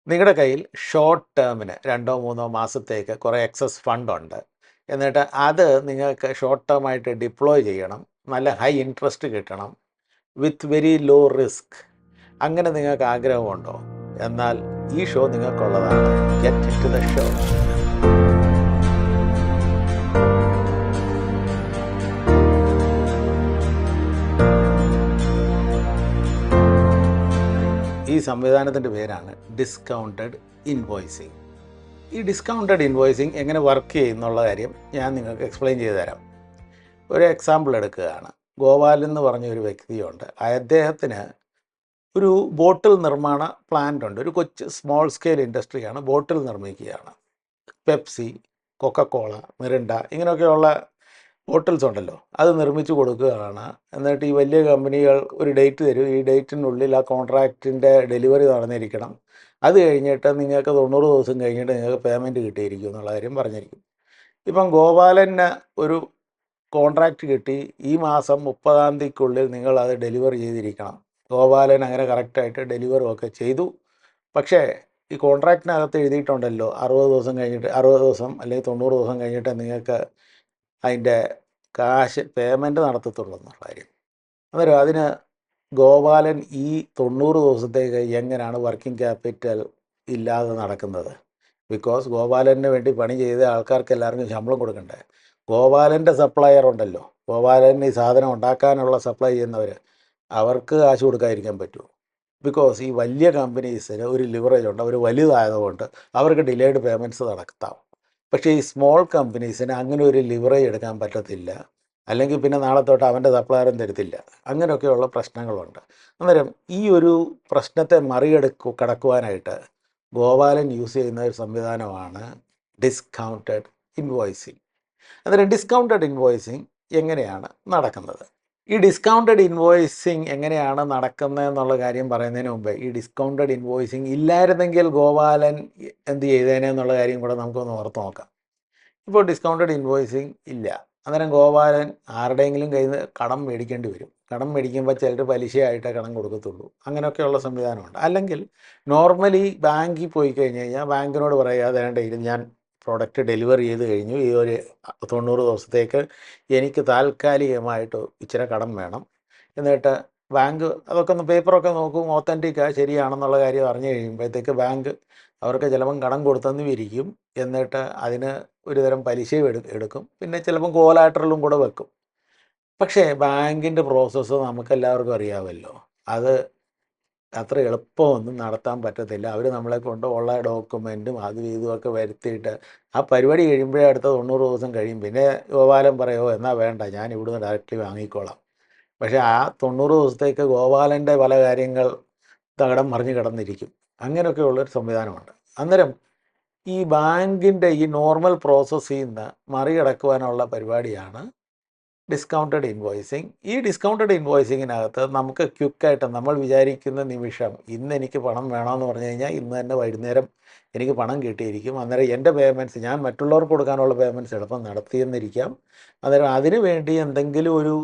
നിങ്ങളുടെ കയ്യിൽ ഷോർട്ട് ടേമിന് 2 3 മാസത്തേക്ക് കുറേ എക്സസ് ഫണ്ടുണ്ട്. എന്നിട്ട് അത് നിങ്ങൾക്ക് ഷോർട്ട് ടേമായിട്ട് ഡിപ്ലോയ് ചെയ്യണം. നല്ല ഹൈ ഇൻട്രസ്റ്റ് കിട്ടണം. With very low risk. അങ്ങനെ നിങ്ങൾക്ക് ആഗ്രഹമുണ്ടോ? എന്നാൽ ഈ ഷോ നിങ്ങൾക്കുള്ളതാണ്. Get into the show. ഈ സംവിധാനത്തിൻ്റെ പേരാണ് ഡിസ്കൗണ്ടഡ് ഇൻവോയ്സിങ്. ഈ ഡിസ്കൗണ്ടഡ് ഇൻവോയ്സിങ് എങ്ങനെ വർക്ക് ചെയ്യുന്നുള്ള കാര്യം ഞാൻ നിങ്ങൾക്ക് എക്സ്പ്ലെയിൻ ചെയ്തു തരാം. ഒരു എക്സാമ്പിൾ എടുക്കുകയാണ്. ഗോപാൽ എന്ന് പറഞ്ഞ ഒരു വ്യക്തിയുണ്ട്. അദ്ദേഹത്തിന് ഒരു ബോട്ടിൽ നിർമ്മാണ പ്ലാന്റ് ഉണ്ട്. ഒരു കൊച്ചു സ്മോൾ സ്കെയിൽ ഇൻഡസ്ട്രിയാണ്. ബോട്ടിൽ നിർമ്മിക്കുകയാണ്. പെപ്സി, കൊക്കക്കോള, മിറിണ്ട ഇങ്ങനെയൊക്കെയുള്ള ബോട്ടിൽസ് ഉണ്ടല്ലോ, അത് നിർമ്മിച്ചു കൊടുക്കുകയാണ്. എന്നിട്ട് ഈ വലിയ കമ്പനികൾ ഒരു ഡേറ്റ് തരും. ഈ ഡേറ്റിനുള്ളിൽ ആ കോൺട്രാക്റ്റിൻ്റെ ഡെലിവറി നടന്നിരിക്കണം. അത് കഴിഞ്ഞിട്ട് നിങ്ങൾക്ക് 90 ദിവസം കഴിഞ്ഞിട്ട് നിങ്ങൾക്ക് പേയ്മെൻറ്റ് കിട്ടിയിരിക്കും എന്നുള്ള കാര്യം പറഞ്ഞിരിക്കും. ഇപ്പം ഗോപാലന് ഒരു കോൺട്രാക്റ്റ് കിട്ടി. ഈ മാസം 30-ാം തീയതിക്കുള്ളിൽ നിങ്ങൾ അത് ഡെലിവർ ചെയ്തിരിക്കണം. ഗോപാലൻ അങ്ങനെ കറക്റ്റായിട്ട് ഡെലിവറും ഒക്കെ ചെയ്തു. പക്ഷേ ഈ കോൺട്രാക്റ്റിനകത്ത് എഴുതിയിട്ടുണ്ടല്ലോ 60 ദിവസം കഴിഞ്ഞിട്ട്, 60 ദിവസം അല്ലെങ്കിൽ 90 ദിവസം കഴിഞ്ഞിട്ട് നിങ്ങൾക്ക് അതിൻ്റെ കാശ് പേയ്മെൻറ്റ് നടത്തത്തുള്ളൂ എന്നുള്ള കാര്യം. അന്നേരം അതിന് ഗോപാലൻ ഈ 90 ദിവസത്തേക്ക് എങ്ങനെയാണ് വർക്കിംഗ് ക്യാപിറ്റൽ ഇല്ലാതെ നടക്കുന്നത്? ബിക്കോസ് ഗോപാലന് വേണ്ടി പണി ചെയ്ത ആൾക്കാർക്ക് എല്ലാവർക്കും ശമ്പളം കൊടുക്കണ്ടേ. ഗോപാലൻ്റെ സപ്ലയർ ഉണ്ടല്ലോ, ഗോപാലൻ ഈ സാധനം ഉണ്ടാക്കാനുള്ള സപ്ലൈ ചെയ്യുന്നവർ, അവർക്ക് കാശ് കൊടുക്കാതിരിക്കാൻ പറ്റുമോ? ബിക്കോസ് ഈ വലിയ കമ്പനീസിന് ഒരു ലിവറേജ് ഉണ്ട്. അവർ വലുതായതുകൊണ്ട് അവർക്ക് ഡിലേഡ് പേയ്മെൻറ്റ്സ് നടത്താം. പക്ഷേ ഈ സ്മോൾ കമ്പനീസിന് അങ്ങനെ ഒരു ലിവറേജ് എടുക്കാൻ പറ്റത്തില്ല. അല്ലെങ്കിൽ പിന്നെ നാളെ തൊട്ട് അവൻ്റെ സപ്ലയറും തരത്തില്ല. അങ്ങനെയൊക്കെയുള്ള പ്രശ്നങ്ങളുണ്ട്. അന്നേരം ഈ ഒരു പ്രശ്നത്തെ കടക്കുവാനായിട്ട് ഗോപാലൻ യൂസ് ചെയ്യുന്ന ഒരു സംവിധാനമാണ് ഡിസ്കൗണ്ടഡ് ഇൻവോയ്സിങ്. അന്നേരം ഡിസ്കൗണ്ടഡ് ഇൻവോയ്സിങ് എങ്ങനെയാണ് നടക്കുന്നത്? ഈ ഡിസ്കൗണ്ടഡ് ഇൻവോയ്സിങ് എങ്ങനെയാണ് നടക്കുന്നതെന്നുള്ള കാര്യം പറയുന്നതിന് മുമ്പ്, ഈ ഡിസ്കൗണ്ടഡ് ഇൻവോയ്സിങ് ഇല്ലായിരുന്നെങ്കിൽ ഗോപാലൻ എന്ത് ചെയ്തേനെന്നുള്ള കാര്യം കൂടെ നമുക്കൊന്ന് ഓർത്ത് നോക്കാം. ഇപ്പോൾ ഡിസ്കൗണ്ടഡ് ഇൻവോയ്സിങ് ഇല്ല. അന്നേരം ഗോപാലൻ ആരുടെയെങ്കിലും കയ്യിൽ നിന്ന് കടം മേടിക്കേണ്ടി വരും. കടം മേടിക്കുമ്പോൾ ചിലർ പലിശയായിട്ടേ കടം കൊടുക്കത്തുള്ളൂ. അങ്ങനെയൊക്കെയുള്ള സംവിധാനമുണ്ട്. അല്ലെങ്കിൽ നോർമലി ബാങ്കിൽ പോയി കഴിഞ്ഞ് കഴിഞ്ഞാൽ ബാങ്കിനോട് പറയുക, വേണ്ട ഇത് ഞാൻ പ്രോഡക്റ്റ് ഡെലിവറി ചെയ്ത് കഴിഞ്ഞു, ഈ ഒരു 90 ദിവസത്തേക്ക് എനിക്ക് താൽക്കാലികമായിട്ട് ഇച്ചിരി കടം വേണം. എന്നിട്ട് ബാങ്ക് അതൊക്കെ ഒന്ന് പേപ്പറൊക്കെ നോക്കും, ഓത്തൻറ്റിക്കാണ് ശരിയാണെന്നുള്ള കാര്യം അറിഞ്ഞു കഴിയുമ്പോഴത്തേക്ക് ബാങ്ക് അവർക്ക് ചിലപ്പം കടം കൊടുത്തെന്ന് ഇരിക്കും. എന്നിട്ട് അതിന് ഒരു തരം പലിശയും എടുക്കും. പിന്നെ ചിലപ്പം കോലാറ്ററലും കൂടെ വെക്കും. പക്ഷേ ബാങ്കിൻ്റെ പ്രോസസ്സ് നമുക്കെല്ലാവർക്കും അറിയാമല്ലോ, അത് അത്ര എളുപ്പമൊന്നും നടത്താൻ പറ്റത്തില്ല. അവർ നമ്മളെ കൊണ്ട് ഉള്ള ഡോക്യുമെൻറ്റും അതും ഇതുമൊക്കെ വരുത്തിയിട്ട് ആ പരിപാടി കഴിയുമ്പോഴേ അടുത്ത 90 ദിവസം കഴിയും. പിന്നെ ഗോപാലൻ പറയുമോ എന്നാൽ വേണ്ട, ഞാൻ ഇവിടുന്ന് ഡയറക്റ്റ്ലി വാങ്ങിക്കോളാം. പക്ഷേ ആ 90 ദിവസത്തേക്ക് ഗോപാലൻ്റെ പല കാര്യങ്ങൾ തകിടം മറിഞ്ഞ് കിടന്നിരിക്കും. അങ്ങനെയൊക്കെയുള്ളൊരു സംവിധാനമുണ്ട്. അന്നേരം ഈ ബാങ്കിൻ്റെ ഈ നോർമൽ പ്രോസസ്സിൽ നിന്ന് മറികടക്കുവാനുള്ള പരിപാടിയാണ് ഡിസ്കൗണ്ടഡ് ഇൻവോയ്സിങ്. ഈ ഡിസ്കൗണ്ടഡ് ഇൻവോയ്സിങ്ങിനകത്ത് നമുക്ക് ക്വിക്കായിട്ട് നമ്മൾ വിചാരിക്കുന്ന നിമിഷം ഇന്ന് എനിക്ക് പണം വേണമെന്ന് പറഞ്ഞു കഴിഞ്ഞാൽ ഇന്ന് തന്നെ വൈകുന്നേരം എനിക്ക് പണം കിട്ടിയിരിക്കും. അന്നേരം എൻ്റെ പേയ്മെൻറ്റ്സ് ഞാൻ മറ്റുള്ളവർക്ക് കൊടുക്കാനുള്ള പേയ്മെൻറ്റ്സ് എളുപ്പം നടത്തിയെന്നിരിക്കാം. അന്നേരം അതിനു വേണ്ടി എന്തെങ്കിലും ഒരു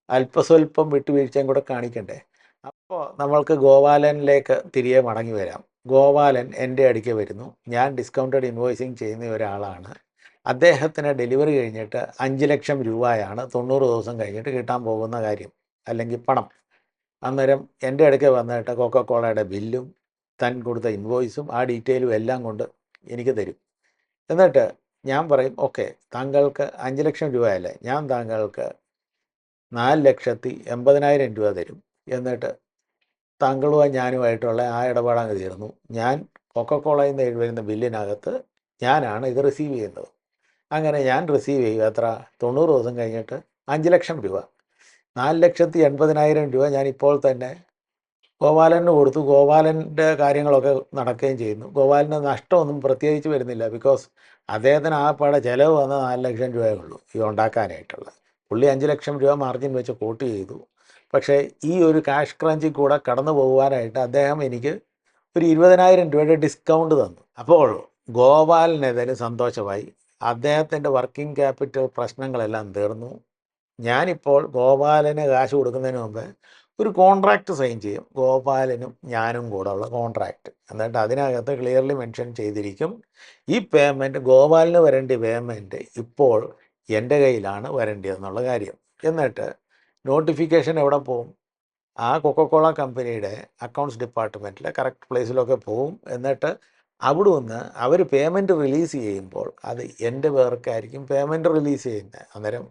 അല്പസ്വല്പം വിട്ടുവീഴ്ചയും കൂടെ കാണിക്കണ്ടേ. അപ്പോൾ നമ്മൾക്ക് ഗോപാലനിലേക്ക് തിരികെ മടങ്ങി വരാം. ഗോപാലൻ എൻ്റെ അടുക്കെ വരുന്നു. ഞാൻ ഡിസ്കൗണ്ടഡ് ഇൻവോയ്സിങ് ചെയ്യുന്ന ഒരാളാണ്. അദ്ദേഹത്തിന് ഡെലിവറി കഴിഞ്ഞിട്ട് 5 ലക്ഷം രൂപയാണ് 90 ദിവസം കഴിഞ്ഞിട്ട് കിട്ടാൻ പോകുന്ന കാര്യം, അല്ലെങ്കിൽ പണം. അന്നേരം എൻ്റെ അടുക്കെ വന്നിട്ട് കൊക്കക്കോളയുടെ ബില്ലും താൻ കൊടുത്ത ഇൻവോയ്സും ആ ഡീറ്റെയിലും എല്ലാം കൊണ്ട് എനിക്ക് തരും. എന്നിട്ട് ഞാൻ പറയും, ഓക്കെ, താങ്കൾക്ക് 5 ലക്ഷം രൂപയല്ലേ, ഞാൻ താങ്കൾക്ക് 4,80,000 രൂപ തരും. എന്നിട്ട് താങ്കളുമായി ഞാനുമായിട്ടുള്ള ആ ഇടപാടങ്ങ് തീർന്നു. ഞാൻ കൊക്കക്കോളയിൽ നിന്ന് വരുന്ന ബില്ലിനകത്ത് ഞാനാണ് ഇത് റിസീവ് ചെയ്യുന്നത്. അങ്ങനെ ഞാൻ റിസീവ് ചെയ്യും. എത്ര? 90 ദിവസം കഴിഞ്ഞിട്ട് 5 ലക്ഷം രൂപ. 4,80,000 രൂപ ഞാൻ ഇപ്പോൾ തന്നെ ഗോപാലന് കൊടുത്തു. ഗോപാലൻ്റെ കാര്യങ്ങളൊക്കെ നടക്കുകയും ചെയ്യുന്നു. ഗോപാലന് നഷ്ടമൊന്നും പ്രത്യേകിച്ച് വരുന്നില്ല. ബിക്കോസ് അദ്ദേഹത്തിന് ആകെപ്പാടെ ചിലവ് വന്ന 4 ലക്ഷം രൂപയേ ഉള്ളൂ ഇത് ഉണ്ടാക്കാനായിട്ടുള്ള. പുള്ളി 5 ലക്ഷം രൂപ മാർജിൻ വെച്ച് കൂട്ടി ചെയ്തു. പക്ഷേ ഈ ഒരു ക്യാഷ് ക്രഞ്ചിൽ കൂടെ കടന്നു പോകുവാനായിട്ട് അദ്ദേഹം എനിക്ക് ഒരു 20,000 രൂപയുടെ ഡിസ്കൗണ്ട് തന്നു. അപ്പോൾ ഗോപാലനെതിരെ സന്തോഷമായി. അദ്ദേഹത്തിൻ്റെ വർക്കിംഗ് ക്യാപിറ്റൽ പ്രശ്നങ്ങളെല്ലാം തീർന്നു. ഞാനിപ്പോൾ ഗോപാലന് കാശ് കൊടുക്കുന്നതിന് മുമ്പ് ഒരു കോൺട്രാക്റ്റ് സൈൻ ചെയ്യും, ഗോപാലനും ഞാനും കൂടെ ഉള്ള കോൺട്രാക്റ്റ്. എന്നിട്ട് അതിനകത്ത് ക്ലിയർലി മെൻഷൻ ചെയ്തിരിക്കും, ഈ പേയ്മെൻറ്റ് ഗോപാലിന് വരേണ്ട പേയ്മെൻറ്റ് ഇപ്പോൾ എൻ്റെ കയ്യിലാണ് വരേണ്ടതെന്നുള്ള കാര്യം. എന്നിട്ട് നോട്ടിഫിക്കേഷൻ എവിടെ പോകും? ആ കൊക്കക്കോള കമ്പനിയുടെ അക്കൗണ്ട്സ് ഡിപ്പാർട്ട്മെൻറ്റിലെ കറക്റ്റ് പ്ലേസിലൊക്കെ പോവും. എന്നിട്ട് അവിടുന്ന് അവർ പേയ്മെൻറ്റ് റിലീസ് ചെയ്യുമ്പോൾ അത് എൻ്റെ പേർക്കായിരിക്കും പേയ്മെൻറ്റ് റിലീസ് ചെയ്യുന്നത്. അന്നേരം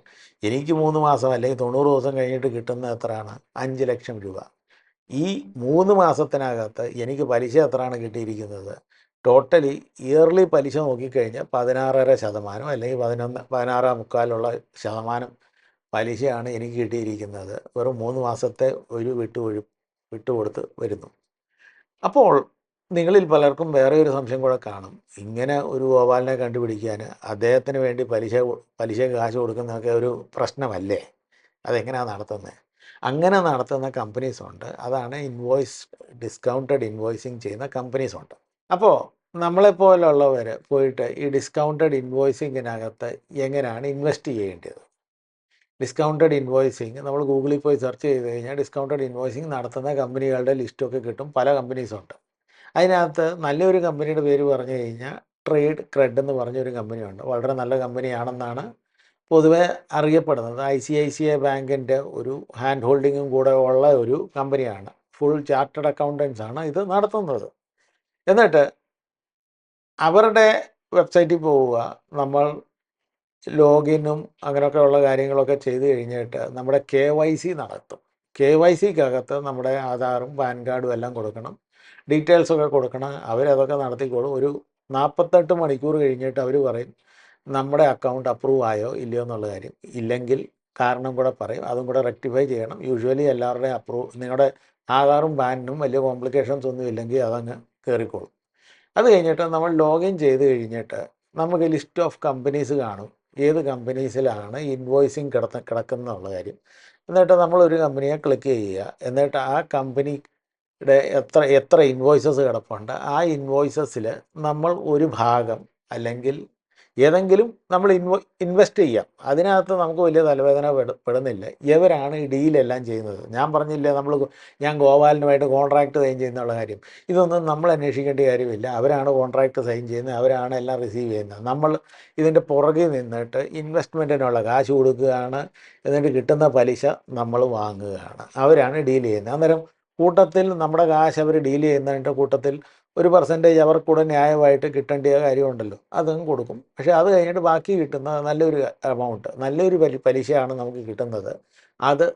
എനിക്ക് 3 മാസം അല്ലെങ്കിൽ 90 ദിവസം കഴിഞ്ഞിട്ട് കിട്ടുന്ന എത്രയാണ്? 5 ലക്ഷം രൂപ. ഈ 3 മാസത്തിനകത്ത് എനിക്ക് പലിശ എത്രയാണ് കിട്ടിയിരിക്കുന്നത്? ടോട്ടലി ഇയർലി പലിശ നോക്കിക്കഴിഞ്ഞാൽ 16.5% അല്ലെങ്കിൽ 16.25% പലിശയാണ് എനിക്ക് കിട്ടിയിരിക്കുന്നത്. വെറും 3 മാസത്തെ ഒരു വിട്ടുകൊടുത്ത് വരുന്നു. അപ്പോൾ നിങ്ങളിൽ പലർക്കും വേറെ ഒരു സംശയം കൂടെ കാണും. ഇങ്ങനെ ഒരു ഗോപാലനെ കണ്ടുപിടിക്കാൻ അദ്ദേഹത്തിന് വേണ്ടി പലിശ കാശ് കൊടുക്കുന്നതൊക്കെ ഒരു പ്രശ്നമല്ലേ? അതെങ്ങനെയാണ് നടത്തുന്നത്? അങ്ങനെ നടത്തുന്ന കമ്പനീസുണ്ട്. അതാണ് ഡിസ്കൗണ്ടഡ് ഇൻവോയ്സിങ് ചെയ്യുന്ന കമ്പനീസുണ്ട്. അപ്പോൾ നമ്മളെപ്പോലുള്ളവർ പോയിട്ട് ഈ ഡിസ്കൗണ്ടഡ് ഇൻവോയ്സിങ്ങിനകത്ത് എങ്ങനെയാണ് ഇൻവെസ്റ്റ് ചെയ്യേണ്ടത്? ഡിസ്കൗണ്ടഡ് ഇൻവോയ്സിങ് നമ്മൾ ഗൂഗിളിൽ പോയി സെർച്ച് ചെയ്ത് കഴിഞ്ഞാൽ ഡിസ്കൗണ്ടഡ് ഇൻവോയ്സിങ് നടത്തുന്ന കമ്പനികളുടെ ലിസ്റ്റൊക്കെ കിട്ടും. പല കമ്പനീസുണ്ട്. അതിനകത്ത് നല്ലൊരു കമ്പനിയുടെ പേര് പറഞ്ഞു കഴിഞ്ഞാൽ ട്രേഡ് ക്രെഡ് എന്ന് പറഞ്ഞൊരു കമ്പനിയുണ്ട്. വളരെ നല്ല കമ്പനിയാണെന്നാണ് പൊതുവെ അറിയപ്പെടുന്നത്. ICICI ബാങ്കിൻ്റെ ഒരു ഹാൻഡ് ഹോൾഡിങ്ങും കൂടെ ഉള്ള ഒരു കമ്പനിയാണ്. ഫുൾ ചാർട്ടേഡ് അക്കൗണ്ടൻസ് ആണ് ഇത് നടത്തുന്നത്. എന്നിട്ട് അവരുടെ വെബ്സൈറ്റിൽ പോവുക, നമ്മൾ ലോഗിനും അങ്ങനെയൊക്കെ ഉള്ള കാര്യങ്ങളൊക്കെ ചെയ്ത് കഴിഞ്ഞിട്ട് നമ്മുടെ KYC നടത്തും. KYCക്കകത്ത് നമ്മുടെ ആധാറും പാൻ കാർഡും എല്ലാം കൊടുക്കണം, ഡീറ്റെയിൽസൊക്കെ കൊടുക്കണം. അവരതൊക്കെ നടത്തിക്കോളും. ഒരു 48 മണിക്കൂർ കഴിഞ്ഞിട്ട് അവർ പറയും നമ്മുടെ അക്കൗണ്ട് അപ്രൂവ് ആയോ ഇല്ലയോ എന്നുള്ള കാര്യം. ഇല്ലെങ്കിൽ കാരണം കൂടെ പറയും, അതും കൂടെ റെക്ടിഫൈ ചെയ്യണം. യൂഷ്വലി എല്ലാവരുടെയും നിങ്ങളുടെ ആധാറും പാനും വലിയ കോംപ്ലിക്കേഷൻസ് ഒന്നും ഇല്ലെങ്കിൽ അതങ്ങ് കയറിക്കോളും. അത് കഴിഞ്ഞിട്ട് നമ്മൾ ലോഗിൻ ചെയ്ത് കഴിഞ്ഞിട്ട് നമുക്ക് ലിസ്റ്റ് ഓഫ് കമ്പനീസ് കാണും, ഏത് കമ്പനീസിലാണ് ഇൻവോയ്സിങ് കിടക്കുന്നുള്ള കാര്യം. എന്നിട്ട് നമ്മളൊരു കമ്പനിയെ ക്ലിക്ക് ചെയ്യുക. എന്നിട്ട് ആ കമ്പനിയുടെ എത്ര ഇൻവോയ്സസ് കിടപ്പുണ്ട്, ആ ഇൻവോയ്സസിൽ നമ്മൾ ഒരു ഭാഗം അല്ലെങ്കിൽ ഏതെങ്കിലും നമ്മൾ ഇൻവെസ്റ്റ് ചെയ്യാം. അതിനകത്ത് നമുക്ക് വലിയ തലവേദന പെടുന്നില്ല. ഇവരാണ് ഈ ഡീലെല്ലാം ചെയ്യുന്നത്. ഞാൻ പറഞ്ഞില്ലേ, ഞാൻ ഗോപാലനുമായിട്ട് കോൺട്രാക്റ്റ് സൈൻ ചെയ്യുന്നുള്ള കാര്യം. ഇതൊന്നും നമ്മൾ അന്വേഷിക്കേണ്ട കാര്യമില്ല. അവരാണ് കോൺട്രാക്റ്റ് സൈൻ ചെയ്യുന്നത്, അവരാണ് എല്ലാം റിസീവ് ചെയ്യുന്നത്. നമ്മൾ ഇതിൻ്റെ പുറകിൽ നിന്നിട്ട് ഇൻവെസ്റ്റ്മെൻറ്റിനുള്ള കാശ് കൊടുക്കുകയാണ്. എന്നിട്ട് കിട്ടുന്ന പലിശ നമ്മൾ വാങ്ങുകയാണ്. അവരാണ് ഡീൽ ചെയ്യുന്നത്. അന്നേരം കൂട്ടത്തിൽ നമ്മുടെ കാശ് അവർ ഡീൽ ചെയ്യുന്നതിൻ്റെ കൂട്ടത്തിൽ ഒരു പെർസെൻറ്റേജ് അവർക്കൂടെ ന്യായമായിട്ട് കിട്ടേണ്ട കാര്യമുണ്ടല്ലോ, അതും കൊടുക്കും. പക്ഷേ അത് കഴിഞ്ഞിട്ട് ബാക്കി കിട്ടുന്ന നല്ലൊരു എമൗണ്ട്, നല്ലൊരു പലിശയാണ് നമുക്ക് കിട്ടുന്നത്. അത്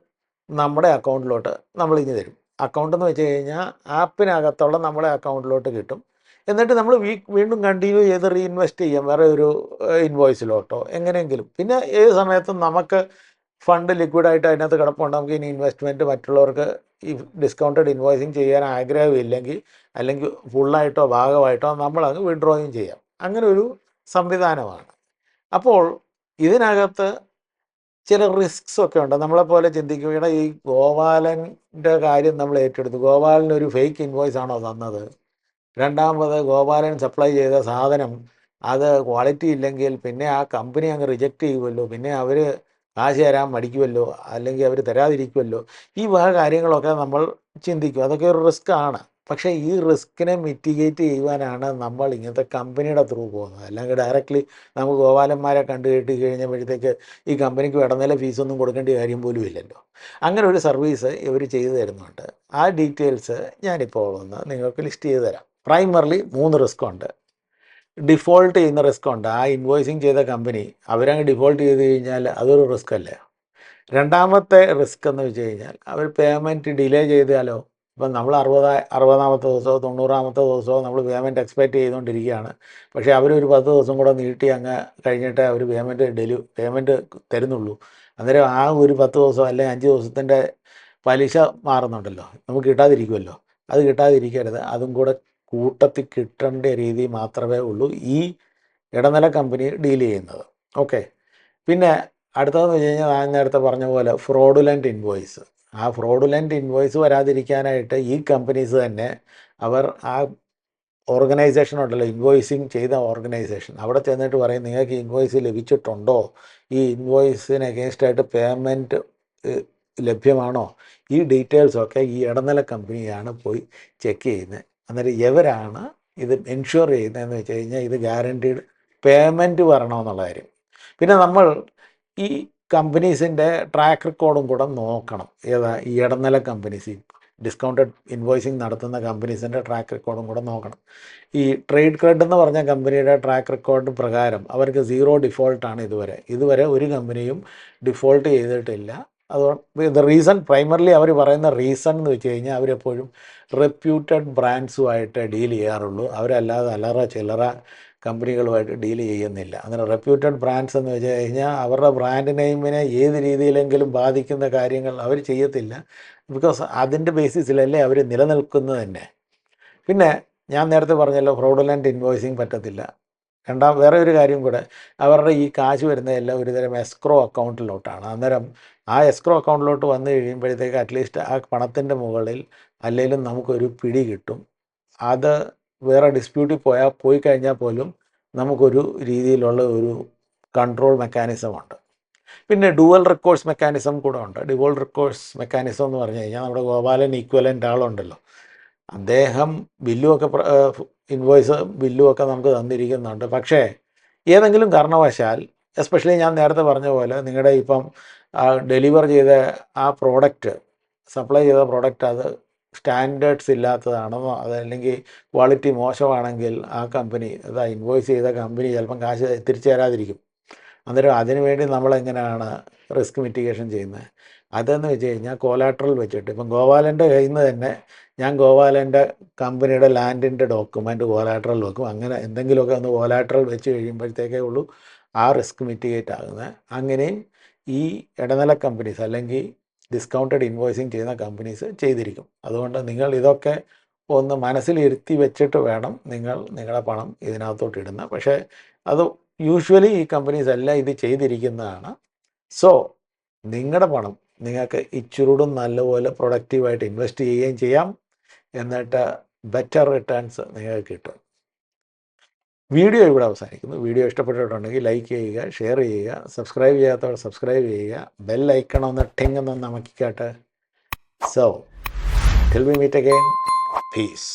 നമ്മുടെ അക്കൗണ്ടിലോട്ട് നമ്മളിഞ്ഞ് തരും. അക്കൗണ്ട് എന്ന് വെച്ച് കഴിഞ്ഞാൽ ആപ്പിനകത്തുള്ള നമ്മുടെ അക്കൗണ്ടിലോട്ട് കിട്ടും. എന്നിട്ട് നമ്മൾ വീണ്ടും കണ്ടിന്യൂ ചെയ്ത് റീഇൻവെസ്റ്റ് ചെയ്യാം വേറെ ഒരു ഇൻവോയ്സിലോട്ടോ എങ്ങനെയെങ്കിലും. പിന്നെ ഏത് സമയത്തും നമുക്ക് ഫണ്ട് ലിക്വിഡായിട്ട് അതിനകത്ത് കിടപ്പുണ്ട്. നമുക്ക് ഇനി ഇൻവെസ്റ്റ്മെൻറ്റ് മറ്റുള്ളവർക്ക് ഈ ഡിസ്കൗണ്ടഡ് ഇൻവോയ്സിങ് ചെയ്യാൻ ആഗ്രഹമില്ലെങ്കിൽ, അല്ലെങ്കിൽ ഫുള്ളായിട്ടോ ഭാഗമായിട്ടോ നമ്മളങ്ങ് വിഡ്രോയും ചെയ്യാം. അങ്ങനെ ഒരു സംവിധാനമാണ്. അപ്പോൾ ഇതിനകത്ത് ചില റിസ്ക്സ് ഒക്കെ ഉണ്ട്. നമ്മളെപ്പോലെ ചിന്തിക്കുകയാണ്, ഈ ഗോപാലൻ്റെ കാര്യം നമ്മൾ ഏറ്റെടുത്തു, ഗോപാലനൊരു ഫേക്ക് ഇൻവോയ്സ് ആണോ തന്നത്? രണ്ടാമത് ഗോപാലൻ സപ്ലൈ ചെയ്ത സാധനം അത് ക്വാളിറ്റി ഇല്ലെങ്കിൽ പിന്നെ ആ കമ്പനി അങ്ങ് റിജക്റ്റ് ചെയ്യുമല്ലോ, പിന്നെ അവർ കാശ് തരാൻ മടിക്കുമല്ലോ, അല്ലെങ്കിൽ അവർ തരാതിരിക്കുമല്ലോ. ഈ വക കാര്യങ്ങളൊക്കെ നമ്മൾ ചിന്തിക്കും. അതൊക്കെ ഒരു റിസ്ക്കാണ്. പക്ഷേ ഈ റിസ്കിനെ മിറ്റിഗേറ്റ് ചെയ്യുവാനാണ് നമ്മൾ ഇങ്ങനത്തെ കമ്പനിയുടെ ത്രൂ പോകുന്നത്. അല്ലെങ്കിൽ ഡയറക്റ്റ്ലി നമുക്ക് ഗോപാലന്മാരെ കണ്ടു കേട്ടി കഴിഞ്ഞപ്പോഴത്തേക്ക് ഈ കമ്പനിക്ക് ഇടനില ഫീസൊന്നും കൊടുക്കേണ്ട കാര്യം പോലും ഇല്ലല്ലോ. അങ്ങനെ ഒരു സർവീസ് ഇവർ ചെയ്തു തരുന്നുണ്ട്. ആ ഡീറ്റെയിൽസ് ഞാനിപ്പോൾ ഒന്ന് നിങ്ങൾക്ക് ലിസ്റ്റ് ചെയ്ത് തരാം. പ്രൈമറിലി 3 റിസ്ക് ഉണ്ട്. ഡിഫോൾട്ട് ചെയ്യുന്ന റിസ്ക് ഉണ്ട്. ആ ഇൻവോയ്സിങ് ചെയ്ത കമ്പനി അവരങ്ങ് ഡിഫോൾട്ട് ചെയ്ത് കഴിഞ്ഞാൽ അതൊരു റിസ്ക് അല്ലേ. രണ്ടാമത്തെ റിസ്ക് എന്ന് വെച്ച് കഴിഞ്ഞാൽ അവർ പേയ്മെൻറ്റ് ഡിലേ ചെയ്താലോ. ഇപ്പം നമ്മൾ 60-ാമത്തെ ദിവസമോ 90-ാമത്തെ ദിവസമോ നമ്മൾ പേയ്മെൻറ്റ് എക്സ്പെക്റ്റ് ചെയ്തുകൊണ്ടിരിക്കുകയാണ്. പക്ഷേ അവരൊരു 10 ദിവസം കൂടെ നീട്ടി അങ്ങ് കഴിഞ്ഞിട്ട് അവർ പേയ്മെൻറ്റ് തരുന്നുള്ളൂ. അന്നേരം ആ ഒരു 10 ദിവസം അല്ലെങ്കിൽ 5 ദിവസത്തിൻ്റെ പലിശ മാറുന്നുണ്ടല്ലോ, നമുക്ക് കിട്ടാതിരിക്കുമല്ലോ. അത് കിട്ടാതിരിക്കരുത്. അതും കൂടെ കൂട്ടത്തിൽ കിട്ടേണ്ട രീതി മാത്രമേ ഉള്ളൂ ഈ ഇടനില കമ്പനി ഡീൽ ചെയ്യുന്നത്. ഓക്കെ. പിന്നെ അടുത്തതെന്ന് വെച്ച് കഴിഞ്ഞാൽ ഞാൻ നേരത്തെ പറഞ്ഞ പോലെ ഫ്രോഡുലൻ്റ് ഇൻവോയ്സ്. ആ ഫ്രോഡുലൻ്റ് ഇൻവോയ്സ് വരാതിരിക്കാനായിട്ട് ഈ കമ്പനീസ് തന്നെ അവർ ആ ഓർഗനൈസേഷൻ ഉണ്ടല്ലോ, ഇൻവോയ്സിങ് ചെയ്ത ഓർഗനൈസേഷൻ, അവിടെ ചെന്നിട്ട് പറയും നിങ്ങൾക്ക് ഇൻവോയ്സ് ലഭിച്ചിട്ടുണ്ടോ, ഈ ഇൻവോയ്സിന് അഗെയിൻസ്റ്റായിട്ട് പേയ്മെൻറ്റ് ലഭ്യമാണോ, ഈ ഡീറ്റെയിൽസൊക്കെ ഈ ഇടനില കമ്പനിയാണ് പോയി ചെക്ക് ചെയ്യുന്നത്. അന്നേരം ഇവരാണ് ഇത് എൻഷുർ ചെയ്യുന്നതെന്ന് വെച്ച് കഴിഞ്ഞാൽ ഇത് ഗ്യാരണ്ടീഡ് പേയ്മെൻറ്റ് വരണമെന്നുള്ള കാര്യം. പിന്നെ നമ്മൾ ഈ കമ്പനീസിൻ്റെ ട്രാക്ക് റെക്കോർഡും കൂടെ നോക്കണം. ഏതാ ഈ ഇടനില കമ്പനീസ്, ഡിസ്കൗണ്ടഡ് ഇൻവോയ്സിങ് നടത്തുന്ന കമ്പനീസിൻ്റെ ട്രാക്ക് റെക്കോർഡും കൂടെ നോക്കണം. ഈ ട്രേഡ് ക്രെഡ് എന്ന് പറഞ്ഞ കമ്പനിയുടെ ട്രാക്ക് റെക്കോർഡ് പ്രകാരം അവർക്ക് 0 ഡിഫോൾട്ടാണ് ഇതുവരെ ഒരു കമ്പനിയും ഡിഫോൾട്ട് ചെയ്തിട്ടില്ല. അതുകൊണ്ട് റീസൺ പ്രൈമർലി അവർ പറയുന്ന റീസൺ എന്ന് വെച്ച് കഴിഞ്ഞാൽ അവരെപ്പോഴും റെപ്യൂട്ടഡ് ബ്രാൻഡ്സുമായിട്ട് ഡീൽ ചെയ്യാറുള്ളൂ. അവരല്ലാതെ അല്ലറ ചില്ലറ കമ്പനികളുമായിട്ട് ഡീൽ ചെയ്യുന്നില്ല. അങ്ങനെ റെപ്യൂട്ടഡ് ബ്രാൻഡ്സ് എന്ന് വെച്ച് കഴിഞ്ഞാൽ അവരുടെ ബ്രാൻഡ് നെയിമിനെ ഏത് രീതിയിലെങ്കിലും ബാധിക്കുന്ന കാര്യങ്ങൾ അവർ ചെയ്യത്തില്ല. ബിക്കോസ് അതിൻ്റെ ബേസിസിലല്ലേ അവർ നിലനിൽക്കുന്നത് തന്നെ. പിന്നെ ഞാൻ നേരത്തെ പറഞ്ഞല്ലോ, ഫ്രോഡുലൻ്റ് ഇൻവോയ്സിങ് പറ്റത്തില്ല. വേറെ ഒരു കാര്യം കൂടെ, അവരുടെ ഈ കാശ് വരുന്നതെല്ലാം ഒരുതരം എസ്ക്രോ അക്കൗണ്ടിലോട്ടാണ്. അന്നേരം ആ എസ്ക്രോ അക്കൗണ്ടിലോട്ട് വന്നു കഴിയുമ്പോഴത്തേക്ക് അറ്റ്ലീസ്റ്റ് ആ പണത്തിൻ്റെ മുകളിൽ അല്ലെങ്കിലും നമുക്കൊരു പിടി കിട്ടും. അത് വേറെ ഡിസ്പ്യൂട്ടിൽ പോയി കഴിഞ്ഞാൽ പോലും നമുക്കൊരു രീതിയിലുള്ള ഒരു കൺട്രോൾ മെക്കാനിസമുണ്ട്. പിന്നെ ഡുവൽ റെക്കോഴ്സ് മെക്കാനിസം കൂടെ ഉണ്ട്. ഡുവൽ റെക്കോഴ്സ് മെക്കാനിസം എന്ന് പറഞ്ഞു കഴിഞ്ഞാൽ നമ്മുടെ ഗോപാലൻ ഈക്വലൻ്റ് ആളുണ്ടല്ലോ, അദ്ദേഹം ബില്ലുമൊക്കെ ബില്ലുമൊക്കെ നമുക്ക് തന്നിരിക്കുന്നുണ്ട്. പക്ഷേ ഏതെങ്കിലും കാരണവശാൽ, എസ്പെഷ്യലി ഞാൻ നേരത്തെ പറഞ്ഞ പോലെ നിങ്ങളുടെ ഇപ്പം ഡെലിവർ ചെയ്ത ആ പ്രോഡക്റ്റ്, സപ്ലൈ ചെയ്ത പ്രോഡക്റ്റ് അത് സ്റ്റാൻഡേർഡ്സ് ഇല്ലാത്തതാണെന്നോ അതല്ലെങ്കിൽ ക്വാളിറ്റി മോശമാണെങ്കിൽ ആ കമ്പനി, ഇൻവോയ്സ് ചെയ്ത കമ്പനി ചിലപ്പം കാശ് തിരിച്ചു തരാതിരിക്കും. അന്നേരം അതിനുവേണ്ടി നമ്മളെങ്ങനെയാണ് റിസ്ക് മിറ്റിഗേഷൻ ചെയ്യുന്നത്? അതെന്ന് വെച്ച് കഴിഞ്ഞാൽ കോലാട്രൽ വെച്ചിട്ട്, ഇപ്പം ഗോപാലൻ്റെ കയ്യിൽ നിന്ന് തന്നെ ഞാൻ ഗോപാലൻ്റെ കമ്പനിയുടെ ലാൻഡിൻ്റെ ഡോക്യുമെൻറ്റ് കോലാട്രൽ വെക്കും. അങ്ങനെ എന്തെങ്കിലുമൊക്കെ ഒന്ന് കോലാട്രൽ വെച്ച് കഴിയുമ്പോഴത്തേക്കേ ഉള്ളൂ ആ റിസ്ക് മിറ്റിഗേറ്റ് ആകുന്നത്. അങ്ങനെയും ഈ ഇടനില കമ്പനീസ് അല്ലെങ്കിൽ ഡിസ്കൗണ്ടഡ് ഇൻവോയ്സിങ് ചെയ്യുന്ന കമ്പനീസ് ചെയ്തിരിക്കും. അതുകൊണ്ട് നിങ്ങൾ ഇതൊക്കെ ഒന്ന് മനസ്സിലിരുത്തി വെച്ചിട്ട് വേണം നിങ്ങളുടെ പണം ഇതിനകത്തോട്ട് ഇടുന്നത്. പക്ഷേ അത് യൂഷ്വലി ഈ കമ്പനീസ് എല്ലാം ഇത് ചെയ്തിരിക്കുന്നതാണ്. സോ നിങ്ങളുടെ പണം നിങ്ങൾക്ക് ഇച്ചിരൂടും നല്ലപോലെ പ്രൊഡക്റ്റീവായിട്ട് ഇൻവെസ്റ്റ് ചെയ്യുകയും ചെയ്യാം, എന്നിട്ട് ബെറ്റർ റിട്ടേൺസ് നിങ്ങൾക്ക് കിട്ടും. വീഡിയോ ഇവിടെ അവസാനിക്കുന്നു. വീഡിയോ ഇഷ്ടപ്പെട്ടിട്ടുണ്ടെങ്കിൽ ലൈക്ക് ചെയ്യുക, ഷെയർ ചെയ്യുക, സബ്സ്ക്രൈബ് ചെയ്യാത്തവർ സബ്സ്ക്രൈബ് ചെയ്യുക, ബെൽ ഐക്കൺ ഒന്ന് ടിങ് എന്ന് അമക്കിക്കാട്ടെ. So till we meet again, piece.